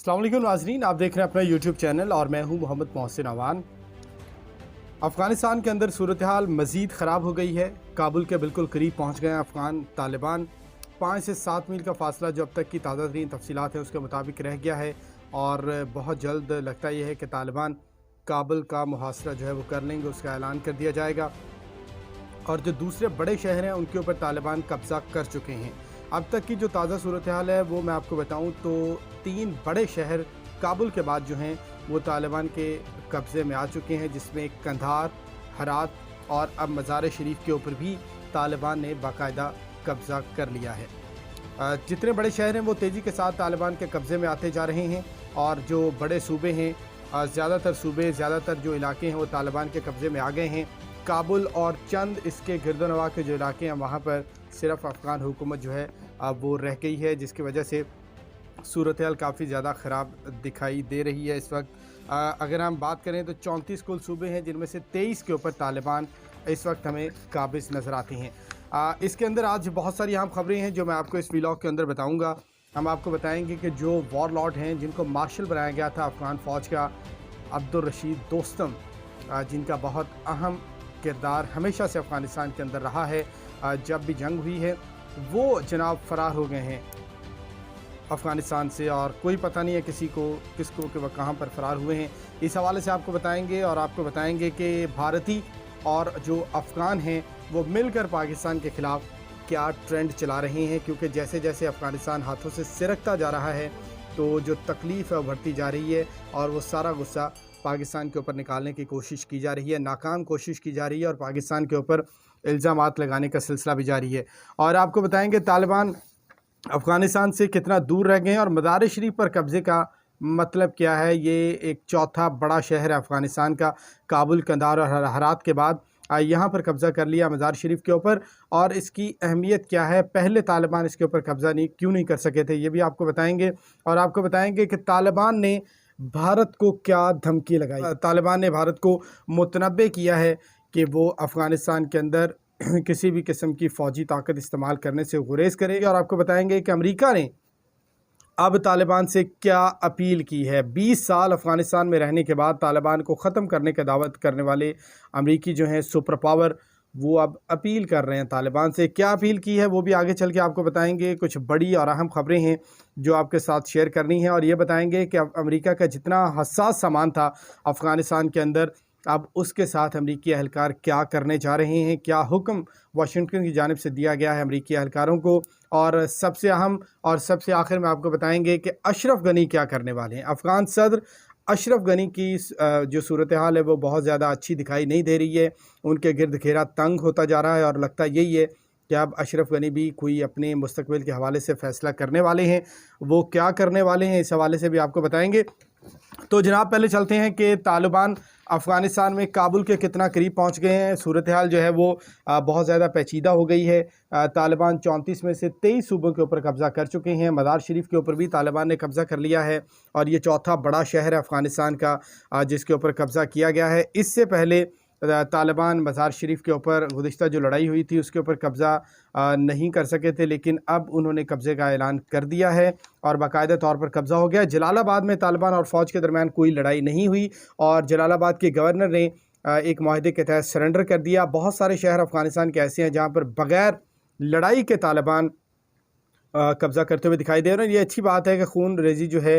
अस्सलाम वालेकुम नाज़रीन, आप देख रहे हैं अपना यूट्यूब चैनल और मैं हूं मोहम्मद मोहसिन अवान। अफ़गानिस्तान के अंदर सूरत हाल मज़ीद ख़राब हो गई है। काबुल के बिल्कुल करीब पहुंच गए हैं अफ़गान तालिबान। 5 से 7 मील का फ़ासला जो अब तक की ताज़ा तरीन तफसीलात है उसके मुताबिक रह गया है और बहुत जल्द लगता यह है कि तालिबान काबुल का मुहासरा जो है वो कर लेंगे, उसका ऐलान कर दिया जाएगा। और जो दूसरे बड़े शहर हैं उनके ऊपर तालिबान कब्ज़ा कर चुके हैं। अब तक की जो ताज़ा सूरत हाल है वो मैं आपको बताऊं तो 3 बड़े शहर काबुल के बाद जो हैं वो तालिबान के कब्ज़े में आ चुके हैं, जिसमें कंधार, हरात और अब मज़ार शरीफ के ऊपर भी तालिबान ने बाकायदा कब्ज़ा कर लिया है। जितने बड़े शहर हैं वो तेज़ी के साथ तालिबान के कब्ज़े में आते जा रहे हैं और जो बड़े सूबे हैं, ज़्यादातर जो इलाके हैं वो तालिबान के कब्ज़े में आ गए हैं। काबुल और चंद इसके गिरदोनवा के जो इलाके हैं वहाँ पर सिर्फ़ अफ़गान हुकूमत जो है वो रह गई है, जिसकी वजह से सूरत हाल काफ़ी ज़्यादा ख़राब दिखाई दे रही है इस वक्त। अगर हम बात करें तो 34 कुल सूबे हैं, जिनमें से 23 के ऊपर तालिबान इस वक्त हमें काबिज़ नज़र आते हैं। इसके अंदर आज बहुत सारी अहम ख़बरें हैं जो मैं आपको इस व्लॉग के अंदर बताऊँगा। हम आपको बताएँगे कि जो वॉरलॉर्ड हैं, जिनको मार्शल बनाया गया था अफ़गान फ़ौज का, अब्दुल रशीद दोस्तम, जिनका बहुत अहम किरदार हमेशा से अफ़गानिस्तान के अंदर रहा है, जब भी जंग हुई है वो जनाब फ़रार हो गए हैं अफ़गानिस्तान से और कोई पता नहीं है किसको कि वह कहाँ पर फ़रार हुए हैं। इस हवाले से आपको बताएंगे और आपको बताएंगे कि भारतीय और जो अफ़गान हैं वो मिलकर पाकिस्तान के ख़िलाफ़ क्या ट्रेंड चला रहे हैं, क्योंकि जैसे जैसे अफ़गानिस्तान हाथों से सिरकता जा रहा है तो जो तकलीफ़ है वो बढ़ती जा रही है और वो सारा गुस्सा पाकिस्तान के ऊपर निकालने की कोशिश की जा रही है, नाकाम कोशिश की जा रही है और पाकिस्तान के ऊपर इल्ज़ामात लगाने का सिलसिला भी जारी है। और आपको बताएंगे तालिबान अफ़गानिस्तान से कितना दूर रह गए हैं और मज़ार शरीफ पर कब्ज़े का मतलब क्या है। ये एक चौथा बड़ा शहर है अफ़गानिस्तान का, काबुल, कंधार और हरात के बाद यहाँ पर कब्ज़ा कर लिया मज़ार शरीफ के ऊपर। और इसकी अहमियत क्या है, पहले तालिबान इसके ऊपर कब्ज़ा क्यों नहीं कर सके थे, ये भी आपको बताएंगे। और आपको बताएंगे कि तालिबान ने भारत को क्या धमकी लगाई। तालिबान ने भारत को मुतनब्बे किया है कि वो अफ़गानिस्तान के अंदर किसी भी किस्म की फ़ौजी ताकत इस्तेमाल करने से गुरेज़ करेगा। और आपको बताएंगे कि अमेरिका ने अब तालिबान से क्या अपील की है। 20 साल अफ़गानिस्तान में रहने के बाद तालिबान को ख़त्म करने की दावत करने वाले अमेरिकी जो हैं सुपर पावर, वो अब अपील कर रहे हैं तालिबान से। क्या अपील की है वो भी आगे चल के आपको बताएंगे। कुछ बड़ी और अहम ख़बरें हैं जो आपके साथ शेयर करनी है और ये बताएंगे कि अमेरिका का जितना हसास सामान था अफ़गानिस्तान के अंदर, अब उसके साथ अमरीकी एहलकार क्या करने जा रहे हैं, क्या हुक्म वाशिंगटन की जानिब से दिया गया है अमरीकी एहलकारों को। और सबसे अहम और सबसे आखिर में आपको बताएंगे कि अशरफ गनी क्या करने वाले हैं। अफ़गान सदर अशरफ गनी की जो सूरत हाल है वो बहुत ज़्यादा अच्छी दिखाई नहीं दे रही है। उनके गिरद घेरा तंग होता जा रहा है और लगता यही है कि अब अशरफ गनी भी कोई अपने मुस्तकबिल के हवाले से फ़ैसला करने वाले हैं। वो क्या करने वाले हैं इस हवाले से भी आपको बताएंगे। तो जनाब पहले चलते हैं कि तालिबान अफ़गानिस्तान में काबुल के कितना करीब पहुंच गए हैं। सूरत हाल जो है वो बहुत ज़्यादा पेचीदा हो गई है। तालिबान 34 में से 23 सूबों के ऊपर कब्ज़ा कर चुके हैं। मज़ार शरीफ के ऊपर भी तालिबान ने कब्ज़ा कर लिया है और ये चौथा बड़ा शहर है अफ़गानिस्तान का जिसके ऊपर कब्ज़ा किया गया है। इससे पहले तालिबान मज़ार शरीफ के ऊपर गुज़िश्ता जो लड़ाई हुई थी उसके ऊपर कब्ज़ा नहीं कर सके थे, लेकिन अब उन्होंने कब्ज़े का ऐलान कर दिया है और बाकायदा तौर पर कब्ज़ा हो गया। जलालाबाद में तालिबान और फ़ौज के दरमियान कोई लड़ाई नहीं हुई और जलालाबाद के गवर्नर ने एक माहदे के तहत सरेंडर कर दिया। बहुत सारे शहर अफ़गानिस्तान के ऐसे हैं जहाँ पर बग़ैर लड़ाई के तालिबान कब्ज़ा करते हुए दिखाई दे रहे हैं। ये अच्छी बात है कि खून रेज़ी जो है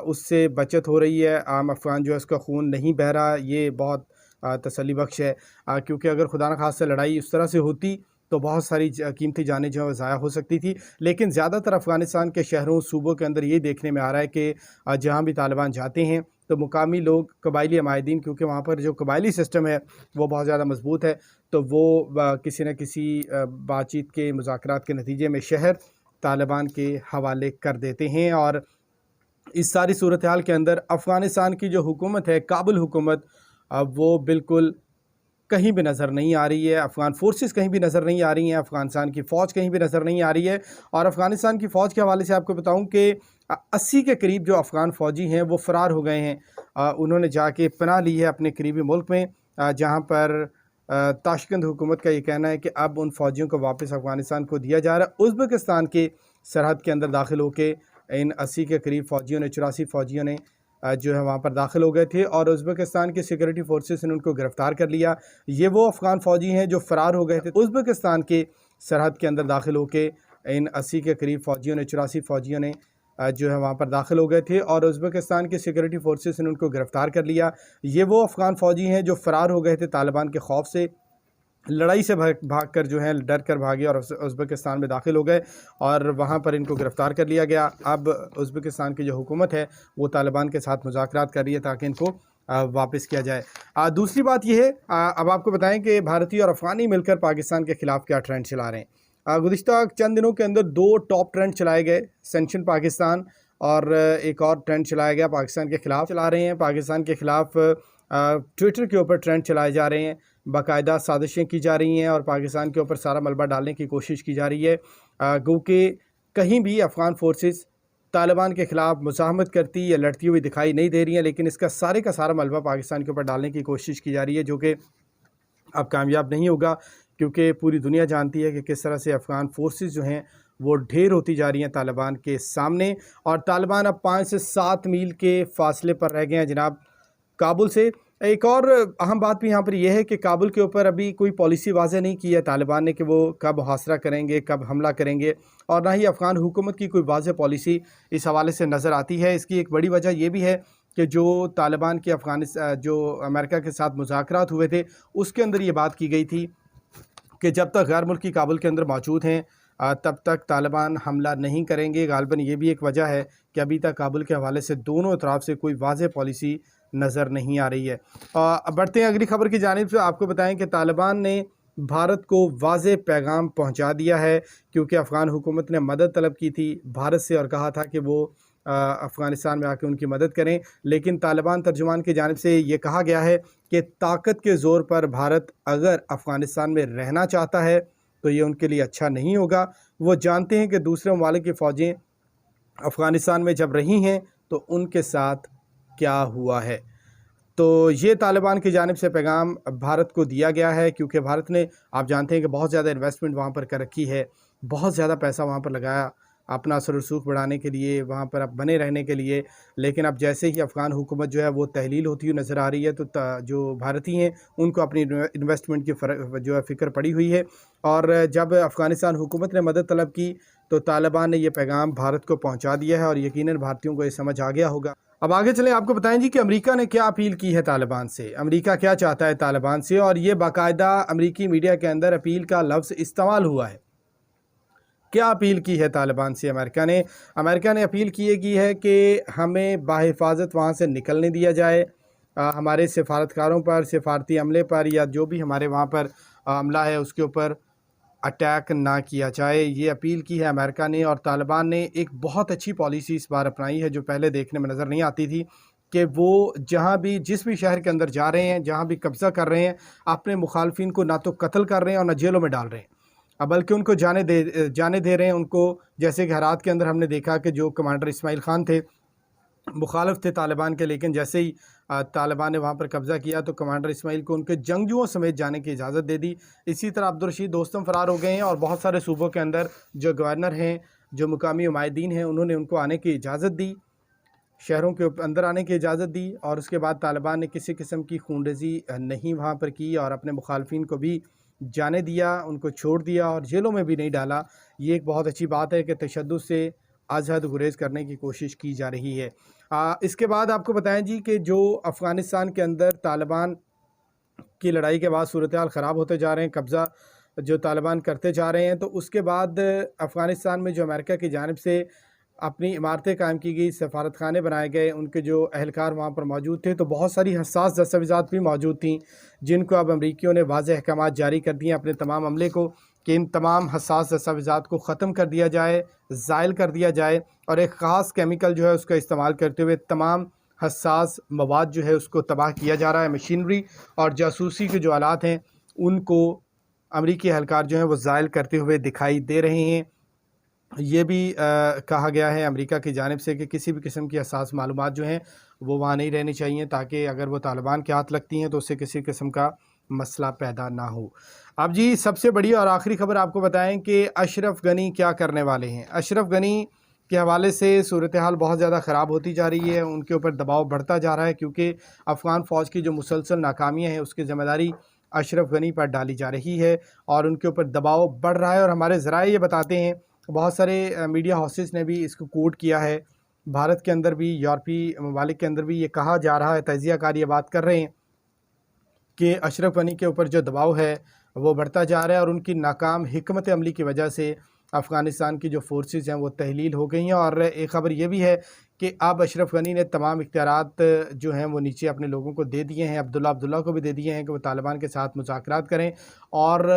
उससे बचत हो रही है। आम अफ़गान जो है उसका खून नहीं बह रहा, ये बहुत तसल्ली बख्श है। क्योंकि अगर खुदा न खास्ता लड़ाई उस तरह से होती तो बहुत सारी कीमती जानें जो है ज़ाया हो सकती थी। लेकिन ज़्यादातर अफ़गानिस्तान के शहरों सूबों के अंदर ये देखने में आ रहा है कि जहाँ भी तालिबान जाते हैं तो मुकामी लोग, कबायली अमायदीन, क्योंकि वहाँ पर जो कबायली सिस्टम है वो बहुत ज़्यादा मजबूत है, तो वो किसी न किसी बातचीत के मुज़ाकरात के नतीजे में शहर तालिबान के हवाले कर देते हैं। और इस सारी सूरत हाल के अंदर अफ़गानिस्तान की जो हुकूमत है, काबुल हुकूमत, वो बिल्कुल कहीं भी नज़र नहीं आ रही है। अफ़गान फोर्सेस कहीं भी नज़र नहीं आ रही हैं, अफ़गानिस्तान की फ़ौज कहीं भी नज़र नहीं आ रही है। और अफ़गानिस्तान की फ़ौज के हवाले से आपको बताऊं कि 80 के करीब जो अफ़गान फ़ौजी हैं वो फ़रार हो गए हैं। उन्होंने जाके पनाह ली है अपने करीबी मुल्क में, जहाँ पर ताशकंद हुकूमत का ये कहना है कि अब उन फ़ौजियों को वापस अफ़गानिस्तान को दिया जा रहा है। उज़्बेकिस्तान के सरहद के अंदर दाखिल होकर इन 80 के करीब फ़ौजियों ने 84 फ़ौजियों ने जो है वहाँ पर दाखिल हो गए थे और उज़्बेकिस्तान की सिक्योरिटी फोर्सेस ने उनको गिरफ़्तार कर लिया। ये वो अफ़गान फ़ौजी हैं जो फ़रार हो गए थे। उज़्बेकिस्तान के सरहद के अंदर दाखिल होके इन 80 के करीब फ़ौजियों ने 84 फ़ौजियों ने जो है वहाँ पर दाखिल हो गए थे और उज़्बेकिस्तान की सिक्योरिटी फोर्सेस ने उनको गिरफ़्तार कर लिया। ये वो अफ़गान फ़ौजी हैं जो फ़रार हो गए थे तालिबान के खौफ से, लड़ाई से भाग कर जो है डर कर भागे और उज़्बेकिस्तान में दाखिल हो गए और वहाँ पर इनको गिरफ़्तार कर लिया गया। अब उज़्बेकिस्तान की जो हुकूमत है वो तालिबान के साथ मुज़ाकरात कर रही है ताकि इनको वापस किया जाए। दूसरी बात ये है, अब आपको बताएं कि भारतीय और अफ़गानी मिलकर पाकिस्तान के ख़िलाफ़ क्या ट्रेंड चला रहे हैं। गुज़िश्ता चंद दिनों के अंदर 2 टॉप ट्रेंड चलाए गए, सैंक्शन पाकिस्तान और एक और ट्रेंड चलाया गया पाकिस्तान के ख़िलाफ़ चला रहे हैं। पाकिस्तान के ख़िलाफ़ ट्विटर के ऊपर ट्रेंड चलाए जा रहे हैं, बाकायदा साजिशें की जा रही हैं और पाकिस्तान के ऊपर सारा मलबा डालने की कोशिश की जा रही है। गो कि कहीं भी अफ़गान फोर्सेस तालिबान के ख़िलाफ़ मुज़ाहमत करती या लड़ती हुई दिखाई नहीं दे रही हैं, लेकिन इसका सारे का सारा मलबा पाकिस्तान के ऊपर डालने की कोशिश की जा रही है, जो कि अब कामयाब नहीं होगा क्योंकि पूरी दुनिया जानती है कि किस तरह से अफ़गान फोर्सेस जो हैं वो ढेर होती जा रही हैं तालिबान के सामने और तालिबान अब 5 से 7 मील के फ़ासले पर रह गए हैं जनाब काबुल से। एक और अहम बात भी यहाँ पर यह है कि काबुल के ऊपर अभी कोई पॉलिसी वाज़ेह नहीं की है तालिबान ने कि वो कब मुहासरा करेंगे, कब हमला करेंगे और ना ही अफ़गान हुकूमत की कोई वाज़ेह पॉलिसी इस हवाले से नज़र आती है। इसकी एक बड़ी वजह यह भी है कि जो तालिबान के जो अमेरिका के साथ मुज़ाकरात हुए थे उसके अंदर ये बात की गई थी कि जब तक गैर मुल्की काबुल के अंदर मौजूद हैं तब तक तालिबान हमला नहीं करेंगे। गालिबन ये भी एक वजह है कि अभी तक काबुल के हवाले से दोनों तरफ से कोई वाज़ेह पॉलिसी नज़र नहीं आ रही है। बढ़ते हैं अगली खबर की जानिब से। आपको बताएं कि तालिबान ने भारत को वाज़ेह पैगाम पहुंचा दिया है क्योंकि अफ़गान हुकूमत ने मदद तलब की थी भारत से और कहा था कि वो अफ़गानिस्तान में आके उनकी मदद करें, लेकिन तालिबान तर्जुमान की जानिब से ये कहा गया है कि ताकत के ज़ोर पर भारत अगर अफ़गानिस्तान में रहना चाहता है तो ये उनके लिए अच्छा नहीं होगा। वो जानते हैं कि दूसरे ममालिक की फ़ौजें अफ़गानिस्तान में जब रही हैं तो उनके साथ क्या हुआ है। तो ये तालिबान की जानिब से पैगाम भारत को दिया गया है क्योंकि भारत ने, आप जानते हैं कि बहुत ज़्यादा इन्वेस्टमेंट वहाँ पर कर रखी है, बहुत ज़्यादा पैसा वहाँ पर लगाया अपना असर रसूख बढ़ाने के लिए, वहाँ पर अब बने रहने के लिए। लेकिन अब जैसे ही अफ़गान हुकूमत जो है वो तहलील होती हुई नज़र आ रही है तो जो भारतीय हैं उनको अपनी इन्वेस्टमेंट की जो है फ़िक्र पड़ी हुई है और जब अफ़गानिस्तान हुकूमत ने मदद तलब की तो तालिबान ने यह पैगाम भारत को पहुँचा दिया है और यकीनन भारतीयों को ये समझ आ गया होगा। अब आगे चलें, आपको बताएं जी कि अमेरिका ने क्या अपील की है तालिबान से, अमेरिका क्या चाहता है तालिबान से और ये बाकायदा अमेरिकी मीडिया के अंदर अपील का लफ्ज़ इस्तेमाल हुआ है। क्या अपील की है तालिबान से अमेरिका ने अपील की है कि हमें बाहिफाजत वहाँ से निकलने दिया जाए, हमारे सिफारतकारों पर, सिफारती अमले पर या जो भी हमारे वहाँ पर अमला है उसके ऊपर अटैक ना किया जाए। ये अपील की है अमेरिका ने और तालिबान ने एक बहुत अच्छी पॉलिसी इस बार अपनाई है जो पहले देखने में नज़र नहीं आती थी कि वो जहाँ भी जिस भी शहर के अंदर जा रहे हैं, जहाँ भी कब्ज़ा कर रहे हैं, अपने मुखालफिन को ना तो कत्ल कर रहे हैं और ना जेलों में डाल रहे हैं, बल्कि उनको जाने दे रहे हैं उनको। जैसे कि हेरात के अंदर हमने देखा कि जो कमांडर इस्माइल ख़ान थे मुखालिफ थे तालिबान के, लेकिन जैसे ही तालिबान ने वहाँ पर कब्ज़ा किया तो कमांडर इस्माइल को उनके जंगजुओं समेत जाने की इजाज़त दे दी। इसी तरह अब्दुल-रशीद दोस्तम फ़रार हो गए हैं और बहुत सारे सूबों के अंदर जो गवर्नर हैं, जो मुकामी उमायदीन हैं, उन्होंने उनको आने की इजाज़त दी, शहरों के अंदर आने की इजाज़त दी और उसके बाद तालिबान ने किसी किस्म की खूनरेज़ी नहीं वहाँ पर की और अपने मुखालफिन को भी जाने दिया, उनको छोड़ दिया और जेलों में भी नहीं डाला। ये एक बहुत अच्छी बात है कि तशद्दुद से अज़हद गुरेज़ करने की कोशिश की जा रही है। इसके बाद आपको बताएं जी कि जो अफ़गानिस्तान के अंदर तालिबान की लड़ाई के बाद सूरत हाल ख़राब होते जा रहे हैं, कब्ज़ा जो तालिबान करते जा रहे हैं, तो उसके बाद अफ़गानिस्तान में जो अमेरिका की जानिब से अपनी इमारतें कायम की गई, सफारत खाने बनाए गए, उनके जो अहलकार वहाँ पर मौजूद थे, तो बहुत सारी हसास दस्तावेज़ात भी मौजूद थीं जिनको अब अमरीकियों ने वाज़ेह अहकामात जारी कर दिए अपने तमाम अमले को कि इन तमाम हसास दस्तावेज़ात को ख़त्म कर दिया जाए, ज़ाइल कर दिया जाए और एक ख़ास केमिकल जो है उसका इस्तेमाल करते हुए तमाम हसास मवाद जो है उसको तबाह किया जा रहा है। मशीनरी और जासूसी के जो आलात हैं उनको अमरीकी अहलकार जो हैं वो ज़ाइल करते हुए दिखाई दे रहे हैं। ये भी कहा गया है अमेरिका की जानिब से कि किसी भी किस्म की हसास मालूमात जो हैं वो वहाँ नहीं रहनी चाहिए ताकि अगर वो तालिबान के हाथ लगती हैं तो उससे किसी किस्म का मसला पैदा ना हो। अब जी सबसे बड़ी और आखिरी खबर आपको बताएं कि अशरफ गनी क्या करने वाले हैं। अशरफ गनी کے حوالے سے صورتحال بہت زیادہ خراب ہوتی جا رہی ہے، ان کے اوپر دباؤ بڑھتا جا رہا ہے، کیونکہ افغان فوج کی جو مسلسل ناکامیاں ہیں اس کی ذمہ داری اشرف غنی پر ڈالی جا رہی ہے اور ان کے اوپر دباؤ بڑھ رہا ہے۔ اور ہمارے ذرائع یہ بتاتے ہیں، بہت سارے میڈیا ہاؤسز نے بھی اس کو کوٹ کیا ہے، بھارت کے اندر بھی، یورپی ممالک کے اندر بھی یہ کہا جا رہا ہے، تجزیہ کار یہ بات کر رہے ہیں کہ اشرف غنی کے اوپر جو دباؤ ہے وہ بڑھتا جا رہا ہے اور ان کی ناکام حکمت عملی کی وجہ سے افغانستان کی جو فورسز ہیں وہ تحلیل ہو گئی ہیں۔ اور ایک خبر یہ بھی ہے کہ اب اشرف غنی نے تمام اختیارات جو ہیں وہ نیچے اپنے لوگوں کو دے دیے ہیں، عبداللہ کو بھی دے دیے ہیں کہ وہ طالبان کے ساتھ مذاکرات کریں، اور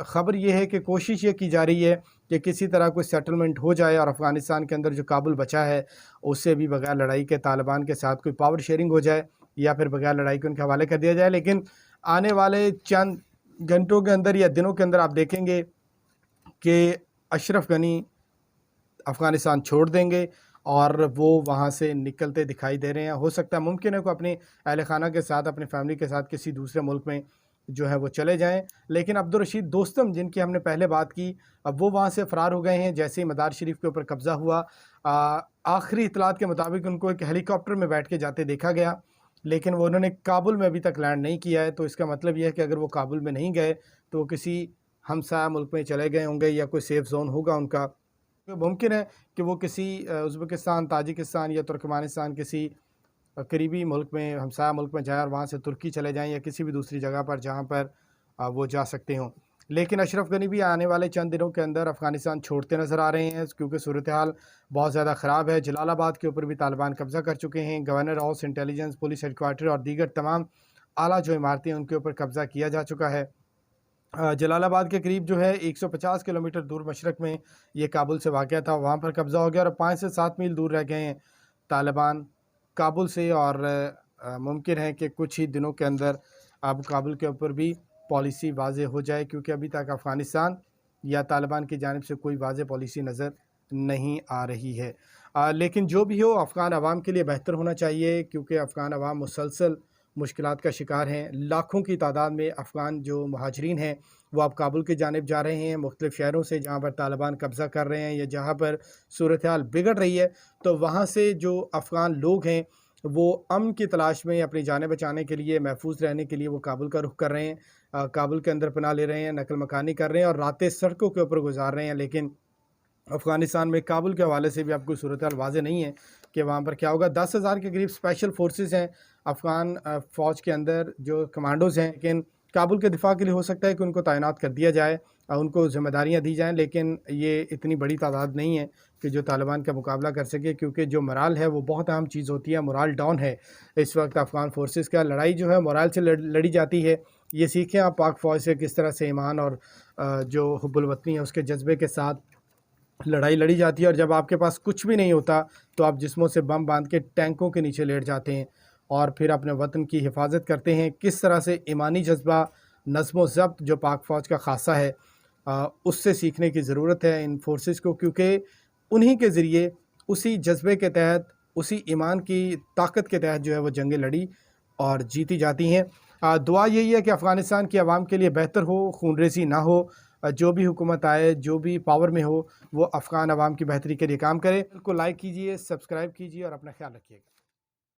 خبر یہ ہے کہ کوشش یہ کی جا رہی ہے کہ کسی طرح کوئی سیٹلمنٹ ہو جائے اور افغانستان کے اندر جو کابل بچا ہے اسے بھی بغیر لڑائی کے طالبان کے ساتھ کوئی پاور شیئرنگ ہو جائے یا پھر بغیر لڑائی کے ان کے حوالے کر دیا جائے۔ لیکن آنے والے چند گھنٹوں کے اندر یا دنوں کے اندر آپ دیکھیں گے کہ اشرف غنی افغانستان چھوڑ دیں گے اور وہ وہاں سے نکلتے دکھائی دے رہے ہیں۔ ہو سکتا ہے، ممکن ہے کہ اپنے اہل خانہ کے ساتھ، اپنے فیملی کے ساتھ کسی دوسرے ملک میں جو ہے وہ چلے جائیں، لیکن عبدالرشید دوستم جن کی ہم نے پہلے بات کی، اب وہ وہاں سے فرار ہو گئے ہیں۔ جیسے ہی مزار شریف کے اوپر قبضہ ہوا، آخری اطلاعات کے مطابق ان کو ایک ہیلی کاپٹر میں بیٹھ کے جاتے دیکھا گیا، لیکن وہ انہوں نے کابل میں ابھی تک لینڈ نہیں کیا ہے۔ تو اس کا مطلب یہ ہے کہ اگر وہ کابل میں نہیں گئے تو وہ کسی ہمسایہ ملک میں چلے گئے ہوں گے یا کوئی سیف زون ہوگا ان کا۔ ممکن ہے کہ وہ کسی ازبکستان، تاجکستان یا ترکمانستان کسی قریبی ملک میں، ہمسایہ ملک میں جائیں اور وہاں سے ترکی چلے جائیں یا کسی بھی دوسری جگہ پر جہاں پر وہ جا سکتے ہوں۔ لیکن اشرف غنی بھی آنے والے چند دنوں کے اندر افغانستان چھوڑتے نظر آ رہے ہیں، کیونکہ صورتحال بہت زیادہ خراب ہے۔ جلال آباد کے اوپر بھی طالبان قبضہ کر چکے ہیں، governor house, intelligence, police headquarter اور دیگر تمام اعلیٰ جو عمارتیں ان کے اوپر قبضہ کیا جا چکا ہے۔ جلال آباد کے قریب جو ہے 150 کلومیٹر دور مشرق میں یہ کابل سے واقع تھا، وہاں پر قبضہ ہو گیا اور 5 سے 7 میل دور رہ گئے ہیں طالبان کابل سے، اور ممکن ہے کہ کچھ ہی دنوں کے اندر اب کابل کے اوپر بھی پالیسی واضح ہو جائے، کیونکہ ابھی تک افغانستان یا طالبان کی جانب سے کوئی واضح پالیسی نظر نہیں آ رہی ہے۔ لیکن جو بھی ہو، افغان عوام کے لیے بہتر ہونا چاہیے، کیونکہ افغان عوام مسلسل مشکلات کا شکار ہیں۔ لاکھوں کی تعداد میں افغان جو مہاجرین ہیں وہ اب کابل کی جانب جا رہے ہیں، مختلف شہروں سے جہاں پر طالبان قبضہ کر رہے ہیں یا جہاں پر صورتحال بگڑ رہی ہے، تو وہاں سے جو افغان لوگ ہیں وہ امن کی تلاش میں اپنی جانیں بچانے کے لیے، محفوظ رہنے کے لیے وہ کابل کا رخ کر رہے ہیں، کابل کے اندر پناہ لے رہے ہیں، نقل مکانی کر رہے ہیں اور راتیں سڑکوں کے اوپر گزار رہے ہیں۔ لیکن افغانستان میں کابل کے حوالے سے بھی آپ کو صورتحال واضح نہیں ہے کہ وہاں پر کیا ہوگا۔ 10,000 کے قریب اسپیشل فورسز ہیں افغان فوج کے اندر، جو کمانڈوز ہیں، لیکن کابل کے دفاع کے لیے ہو سکتا ہے کہ ان کو تعینات کر دیا جائے، ان کو ذمہ داریاں دی جائیں، لیکن یہ اتنی بڑی تعداد نہیں ہے کہ جو طالبان کا مقابلہ کر سکے، کیونکہ جو مرال ہے وہ بہت اہم چیز ہوتی ہے۔ مرال ڈاؤن ہے اس وقت افغان فورسز کا، لڑائی جو ہے مرال سے لڑی جاتی ہے۔ یہ سیکھیں آپ پاک فوج سے کس طرح سے ایمان اور جو حب الوطنی ہے اس کے جذبے کے ساتھ لڑائی لڑی جاتی ہے، اور جب آپ کے پاس کچھ بھی نہیں ہوتا تو آپ جسموں سے بم باندھ کے ٹینکوں کے نیچے لیٹ جاتے ہیں اور پھر اپنے وطن کی حفاظت کرتے ہیں۔ کس طرح سے ایمانی جذبہ، نظم و ضبط جو پاک فوج کا خاصہ ہے، اس سے سیکھنے کی ضرورت ہے ان فورسز کو، کیونکہ انہی کے ذریعے، اسی جذبے کے تحت، اسی ایمان کی طاقت کے تحت جو ہے وہ جنگیں لڑی اور جیتی جاتی ہیں۔ دعا یہی ہے کہ افغانستان کی عوام کے لیے بہتر ہو، خون ریزی نہ ہو، جو بھی حکومت آئے، جو بھی پاور میں ہو، وہ افغان عوام کی بہتری کے لیے کام کرے۔ کو لائک کیجئے، سبسکرائب کیجئے اور اپنا خیال رکھیے گا۔